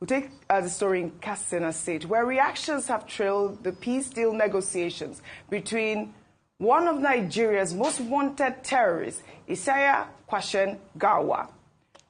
We'll take the story in Katsina State, where reactions have trailed the peace deal negotiations between one of Nigeria's most wanted terrorists, Isaiah Kwashen Garwa,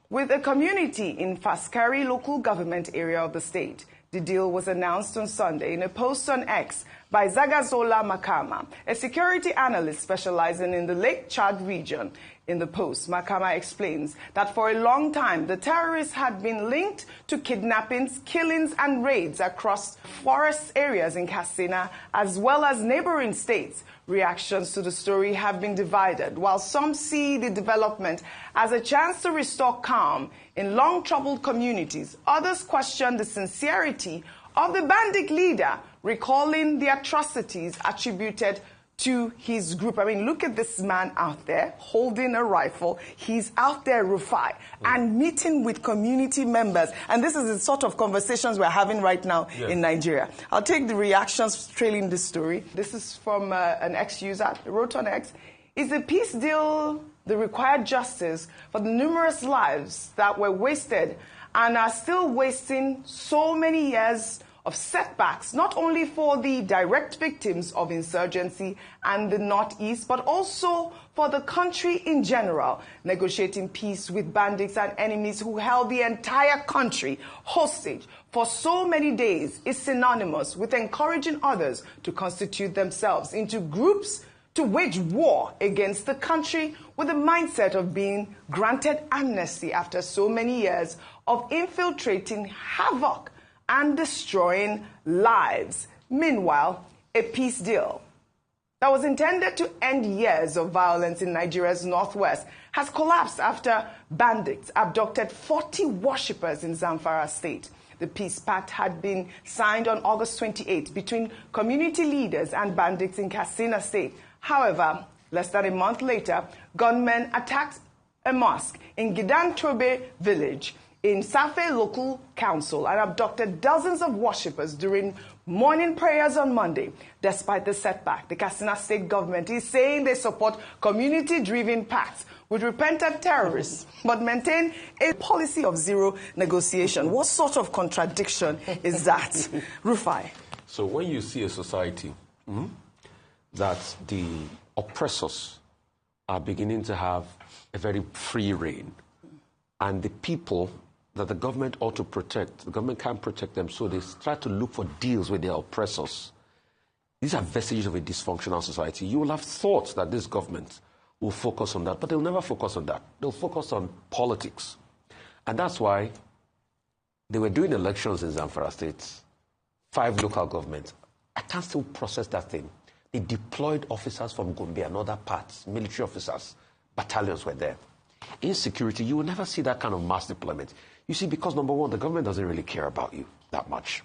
with a community in Faskari local government area of the state. The deal was announced on Sunday in a post on X by Zagazola Makama, a security analyst specializing in the Lake Chad region. In the post, Makama explains that for a long time, the terrorists had been linked to kidnappings, killings, and raids across forest areas in Katsina, as well as neighboring states. Reactions to the story have been divided. While some see the development as a chance to restore calm in long-troubled communities, others question the sincerity of the bandit leader, recalling the atrocities attributed to his group. I mean, look at this man out there holding a rifle. He's out there, Rufai, and meeting with community members. And this is the sort of conversations we're having right now in Nigeria. I'll take the reactions trailing this story. This is from an ex-user, wrote on X. Is the peace deal the required justice for the numerous lives that were wasted and are still wasting so many years of setbacks, not only for the direct victims of insurgency and the Northeast, but also for the country in general? Negotiating peace with bandits and enemies who held the entire country hostage for so many days is synonymous with encouraging others to constitute themselves into groups to wage war against the country with the mindset of being granted amnesty after so many years of infiltrating havoc and destroying lives. Meanwhile, a peace deal that was intended to end years of violence in Nigeria's northwest has collapsed after bandits abducted 40 worshippers in Zamfara state. The peace pact had been signed on August 28 between community leaders and bandits in Katsina state. However, less than a month later, gunmen attacked a mosque in Gidantobe village in Safe local council and abducted dozens of worshippers during morning prayers on Monday. Despite the setback, the Katsina state government is saying they support community-driven pacts with repentant terrorists, but maintain a policy of zero negotiation. What sort of contradiction is that? Rufai. So when you see a society that the oppressors are beginning to have a very free reign, and the people that the government ought to protect, the government can't protect them, so they try to look for deals with their oppressors. These are vestiges of a dysfunctional society. You will have thought that this government will focus on that, but they'll never focus on that. They'll focus on politics. And that's why they were doing elections in Zamfara State, 5 local governments. I can't still process that thing. They deployed officers from Gombe and other parts, military officers, battalions were there. In security, you will never see that kind of mass deployment. You see, because number one, the government doesn't really care about you that much.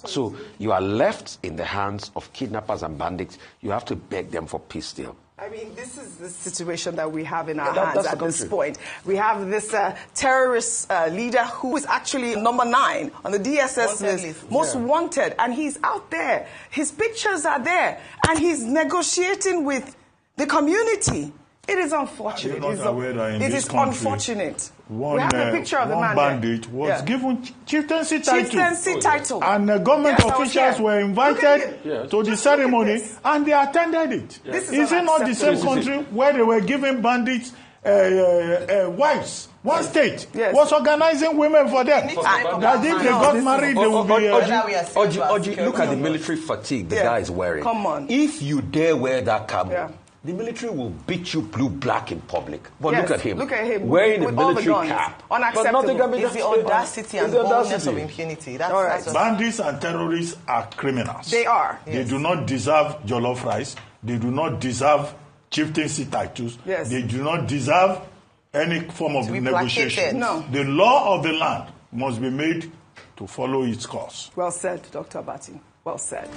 So you are left in the hands of kidnappers and bandits. You have to beg them for peace deal. I mean, this is the situation that we have in our hands at this point. We have this terrorist leader who is actually number 9 on the DSS list, most wanted, and he's out there. His pictures are there, and he's negotiating with the community. It is unfortunate. It is unfortunate. We have a picture of the man bandit there. Was given chieftaincy title. Chieftaincy title. And government officials were invited to the ceremony, and they attended it. Is it not the same country where they were giving bandits wives? One state was organizing women for them. That if they got married, they would be... Oji, look at the military fatigue the guy is wearing. Come on. If you dare wear that camo, the military will beat you blue-black in public. But look at him. Look at him. Wearing a military cap. Unacceptable. It's the audacity and boldness of impunity. That's bandits and terrorists are criminals. They are. They do not deserve jollof rice. They do not deserve chieftaincy titles. They do not deserve any form of negotiation. No. The law of the land must be made to follow its course. Well said, Dr. Abati. Well said.